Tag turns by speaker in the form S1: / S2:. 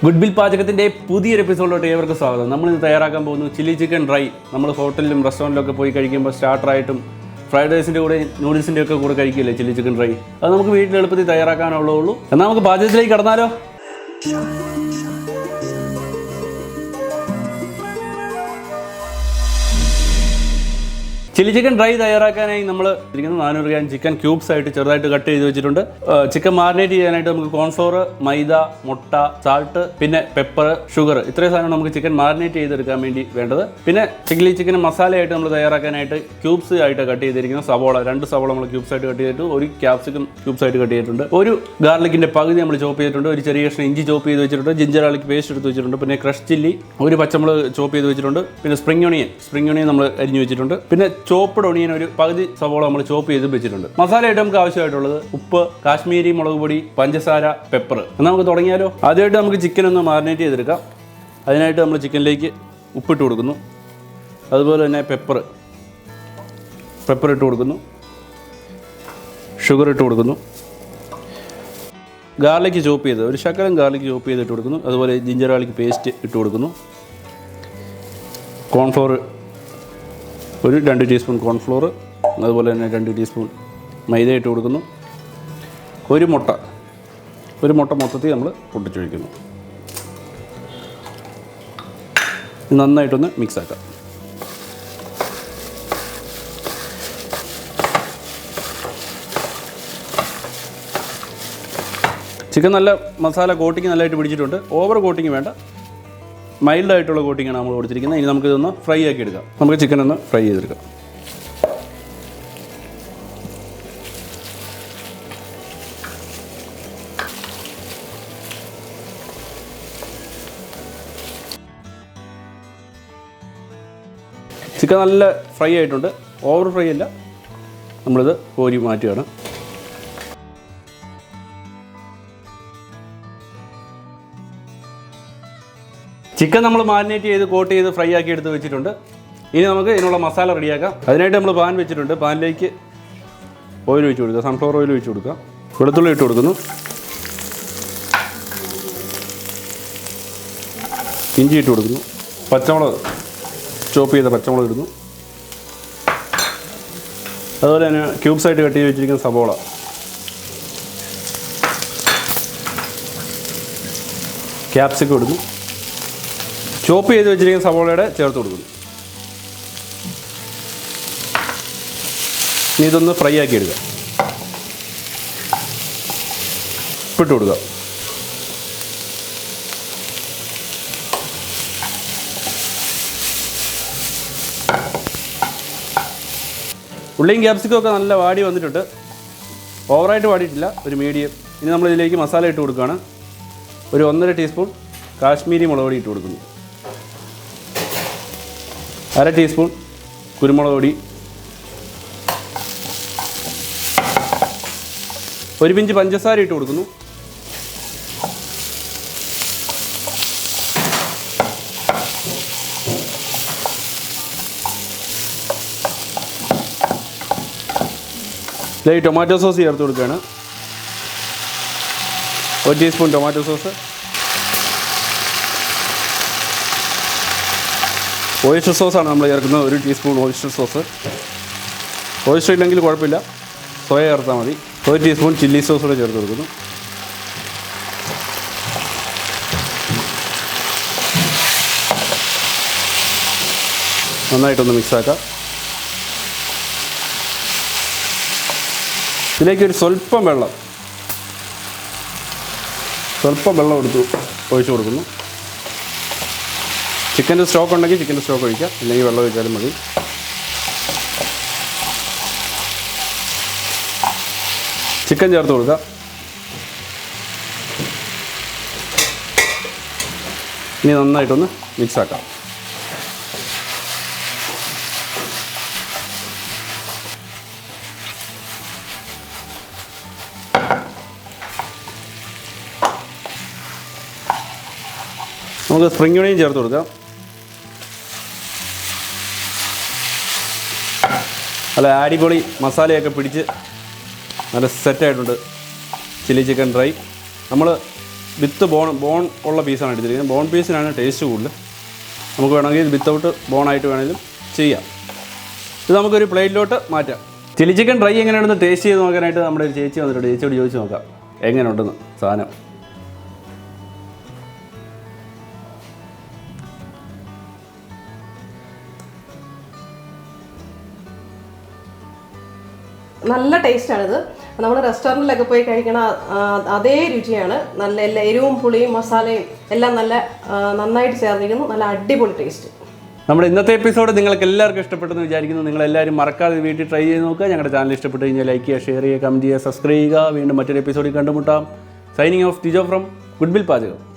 S1: ഗുഡ്ബിൽ പാചകത്തിൻ്റെ പുതിയൊരു എപ്പിസോഡിലോട്ട് ഏവർക്കും സ്വാഗതം. നമ്മളിന്ന് തയ്യാറാക്കാൻ പോകുന്നു ചില്ലി ചിക്കൻ ഡ്രൈ. നമ്മൾ ഹോട്ടലിലും റെസ്റ്റോറൻറ്റിലൊക്കെ പോയി കഴിക്കുമ്പോൾ സ്റ്റാർട്ടറായിട്ടും ഫ്രൈഡ് റൈസിൻ്റെ കൂടെ നൂഡിൽസിൻ്റെ ഒക്കെ കൂടെ കഴിക്കില്ലേ ചില്ലി ചിക്കൻ ഡ്രൈ. അത് നമുക്ക് വീട്ടിൽ എളുപ്പത്തിൽ തയ്യാറാക്കാനുള്ളൂ. എന്നാൽ നമുക്ക് പാചകത്തിലേക്ക് കടന്നാലോ? ചില്ലി ചിക്കൻ ഡ്രൈ തയ്യാറാക്കാനായി നമ്മൾ 400 ഗ്രാം ചിക്കൻ ക്യൂബ്സ് ആയിട്ട് ചെറുതായിട്ട് കട്ട് ചെയ്ത് വെച്ചിട്ടുണ്ട്. ചിക്കൻ മാരിനേറ്റ് ചെയ്യാനായിട്ട് നമുക്ക് കോൺഫ്ലോർ, മൈദ, മുട്ട, സാൾട്ട്, പിന്നെ പെപ്പർ, ഷുഗർ, ഇത്രയും സാധനം നമുക്ക് ചിക്കൻ മാരിനേറ്റ് ചെയ്തെടുക്കാൻ വേണ്ടി വേണ്ടത്. പിന്നെ ചില്ലി ചിക്കൻ മസാലയായിട്ട് നമ്മൾ തയ്യാറാക്കാനായിട്ട് ക്യൂബ്സ് ആയിട്ട് കട്ട് ചെയ്തിരിക്കുന്ന സവോള, 2 സവോള നമ്മൾ ക്യൂബ്സ് ആയിട്ട് കട്ട് ചെയ്തിട്ട്, ഒരു ക്യാപ്സിക്കം ക്യൂബ്സ് ആയിട്ട് കട്ട് ചെയ്തിട്ടുണ്ട്, ഒരു ഗാർലിക്കിന്റെ പകുതി നമ്മൾ ചോപ്പ് ചെയ്തിട്ടുണ്ട്, ഒരു ചെറിയ കഷ്ണം ഇഞ്ചി ചോപ്പ് ചെയ്ത് വെച്ചിട്ടുണ്ട്, ജിഞ്ചർ ഗാർലിക് പേസ്റ്റ് എടുത്ത് വെച്ചിട്ടുണ്ട്, പിന്നെ ക്രഷ് ചില്ലി, ഒരു പച്ചമുളക് ചോപ്പ് ചെയ്ത് വെച്ചിട്ടുണ്ട്, പിന്നെ സ്പ്രിംഗ് ഒണിയൻ നമ്മൾ അരിഞ്ഞു വെച്ചിട്ടുണ്ട്, പിന്നെ ചോപ്പ്ഡ് ഒണിയൻ ഒരു പകുതി സവോള നമ്മൾ ചോപ്പ് ചെയ്ത് വെച്ചിട്ടുണ്ട്. മസാലയായിട്ട് നമുക്ക് ആവശ്യമായിട്ടുള്ളത് ഉപ്പ്, കാശ്മീരി മുളക് പൊടി, പഞ്ചസാര, പെപ്പർ. എന്നാൽ നമുക്ക് തുടങ്ങിയാലോ? ആദ്യമായിട്ട് നമുക്ക് ചിക്കൻ ഒന്ന് മാരിനേറ്റ് ചെയ്തെടുക്കാം. അതിനായിട്ട് നമ്മൾ ചിക്കനിലേക്ക് ഉപ്പിട്ട് കൊടുക്കുന്നു. അതുപോലെ തന്നെ പെപ്പർ ഇട്ട് കൊടുക്കുന്നു, ഷുഗർ ഇട്ട് കൊടുക്കുന്നു, ഗാർലിക്ക് ചോപ്പ് ചെയ്ത് ഒരു ശകലം ഗാർലിക്ക് ചോപ്പ് ചെയ്ത് ഇട്ട് കൊടുക്കുന്നു, അതുപോലെ ജിഞ്ചർ ഗാർലിക് പേസ്റ്റ് ഇട്ട് കൊടുക്കുന്നു, കോൺഫ്ലോർ ഒരു 2 ടീസ്പൂൺ കോൺഫ്ലോർ, അതുപോലെ തന്നെ 2 ടീസ്പൂൺ മൈദ ഇട്ട് കൊടുക്കുന്നു, ഒരു മുട്ട മൊത്തത്തിൽ നമ്മൾ പൊട്ടിച്ചൊഴിക്കുന്നു. നന്നായിട്ടൊന്ന് മിക്സ് ആക്കാം. ചിക്കൻ നല്ല മസാല കോട്ടിങ് നല്ലതായിട്ട് പിടിച്ചിട്ടുണ്ട്. ഓവർ കോട്ടിങ് വേണ്ട, മൈൽഡായിട്ടുള്ള കോട്ടിങ്ങാണ് നമ്മൾ കൊടുത്തിരിക്കുന്നത്. ഇനി നമുക്കിതൊന്ന് ഫ്രൈ ആക്കി എടുക്കാം. നമുക്ക് ചിക്കൻ ഒന്ന് ഫ്രൈ ചെയ്തെടുക്കാം. ചിക്കൻ നല്ല ഫ്രൈ ആയിട്ടുണ്ട്, ഓവർ ഫ്രൈ അല്ല. നമ്മളിത് കോരി മാറ്റുകയാണ്. ചിക്കൻ നമ്മൾ മാരിനേറ്റ് ചെയ്ത് കോട്ട് ചെയ്ത് ഫ്രൈ ആക്കി എടുത്ത് വെച്ചിട്ടുണ്ട്. ഇനി നമുക്ക് ഇതിനുള്ള മസാല റെഡിയാക്കാം. അതിനായിട്ട് നമ്മൾ പാൻ വെച്ചിട്ടുണ്ട്. പാനിലേക്ക് ഓയിൽ ഒഴിച്ച് കൊടുക്കുക, സൺഫ്ലവർ ഓയിൽ ഒഴിച്ച് കൊടുക്കുക. വെളുത്തുള്ളി ഇട്ട് കൊടുക്കുന്നു, ഇഞ്ചി ഇട്ട് കൊടുക്കുന്നു, പച്ചമുളക് ചോപ്പ് ചെയ്ത പച്ചമുളക് ഇടുന്നു, അതുപോലെ തന്നെ ക്യൂബ്സായിട്ട് കട്ട് ചെയ്ത് വെച്ചിരിക്കുന്ന സവോള, ക്യാപ്സിക്കം ഇടുന്നു, ചോപ്പ് ചെയ്ത് വെച്ചിരിക്കുന്ന സവോളയുടെ ചേർത്ത് കൊടുക്കുന്നു. ഇനി ഇതൊന്ന് ഫ്രൈ ആക്കി എടുക്കുക. ഉപ്പിട്ട് കൊടുക്കുക. ഉള്ളിയും ക്യാപ്സിക്കും ഒക്കെ നല്ല വാടി വന്നിട്ടുണ്ട്. ഓവറായിട്ട് വാടിയിട്ടില്ല, ഒരു മീഡിയം. ഇനി നമ്മളിതിലേക്ക് മസാല ഇട്ട് കൊടുക്കുകയാണ്. ഒരു 1.5 ടീസ്പൂൺ കാശ്മീരി മുളക് പൊടി ഇട്ട് കൊടുക്കുന്നു, 1/2 ടീസ്പൂൺ കുരുമുളക് പൊടി, ഒരു പിഞ്ച് പഞ്ചസാര ഇട്ട് കൊടുക്കുന്നു, ഇതിലേക്ക് ടൊമാറ്റോ സോസ് ചേർത്ത് കൊടുക്കുകയാണ്. 1 ടീസ്പൂൺ ടൊമാറ്റോ സോസ്, ഓയിസ്റ്റർ സോസാണ് നമ്മൾ ചേർക്കുന്നത്, 1 ടീസ്പൂൺ ഓയിസ്റ്റർ സോസ്. ഓയിസ്റ്റർ ഇല്ലെങ്കിൽ കുഴപ്പമില്ല, സോയ ചേർത്താൽ മതി. 1 ടീസ്പൂൺ ചില്ലി സോസ് കൂടെ ചേർത്ത് കൊടുക്കുന്നു. നന്നായിട്ടൊന്ന് മിക്സാക്കാം. ഇതിലേക്ക് ഒരു സ്വല്പം വെള്ളം എടുത്ത് ഒഴിച്ച് കൊടുക്കുന്നു. ചിക്കൻ്റെ സ്റ്റോക്ക് ഉണ്ടെങ്കിൽ ചിക്കൻ്റെ സ്റ്റോക്ക് ഒഴിക്കാം, അല്ലെങ്കിൽ വെള്ളം ഒഴിച്ചാലും മതി. ചിക്കൻ ചേർത്ത് കൊടുക്കുക. ഇനി നന്നായിട്ടൊന്ന് മിക്സാക്കാം. നമുക്ക് സ്പ്രിംഗ് ഒണിയൻ ചേർത്ത് കൊടുക്കാം. നല്ല അടിപൊളി മസാലയൊക്കെ പിടിച്ച് നല്ല സെറ്റായിട്ടുണ്ട് ചില്ലി ചിക്കൻ ഡ്രൈ. നമ്മൾ വിത്ത് ബോൺ ഉള്ള പീസാണ് എടുത്തിരിക്കുന്നത്. ബോൺ പീസിനാണ് ടേസ്റ്റ് കൂടുതൽ. നമുക്ക് വേണമെങ്കിൽ ഇത് വിത്തൗട്ട് ബോണായിട്ട് വേണമെങ്കിലും ചെയ്യാം. ഇത് നമുക്കൊരു പ്ലേറ്റിലോട്ട് മാറ്റാം. ചില്ലി ചിക്കൻ ഡ്രൈ എങ്ങനെയാണെന്ന് ടേസ്റ്റ് ചെയ്ത് നോക്കാനായിട്ട് നമ്മുടെ ഒരു ചേച്ചി വന്നിട്ടുണ്ട്. ചേച്ചിയോട് ചോദിച്ച് നോക്കാം എങ്ങനെയുണ്ടെന്ന് സാധനം.
S2: നല്ല ടേസ്റ്റാണിത്. നമ്മൾ റെസ്റ്റോറൻറ്റിലൊക്കെ പോയി കഴിക്കണ അതേ രുചിയാണ്. നല്ല എല്ലാ എരിവും പുളിയും മസാലയും എല്ലാം നന്നായിട്ട് ചേർന്നിരിക്കുന്നു. നല്ല അടിപൊളി ടേസ്റ്റ്.
S1: നമ്മുടെ ഇന്നത്തെ എപ്പിസോഡ് നിങ്ങൾക്ക് എല്ലാവർക്കും ഇഷ്ടപ്പെട്ടെന്ന് വിചാരിക്കുന്നു. നിങ്ങളെല്ലാവരും മറക്കാതെ വീട്ടിൽ ട്രൈ ചെയ്ത് നോക്കുക. ഞങ്ങളുടെ ചാനൽ ഇഷ്ടപ്പെട്ട് കഴിഞ്ഞാൽ ലൈക്ക് ചെയ്യുക, ഷെയർ ചെയ്യുക, കമൻറ്റ് ചെയ്യുക, സബ്സ്ക്രൈബ് ചെയ്യുക. വീണ്ടും മറ്റൊരു എപ്പിസോഡിൽ കണ്ടുമുട്ടാം. Signing off Tijo from good will പാചകം.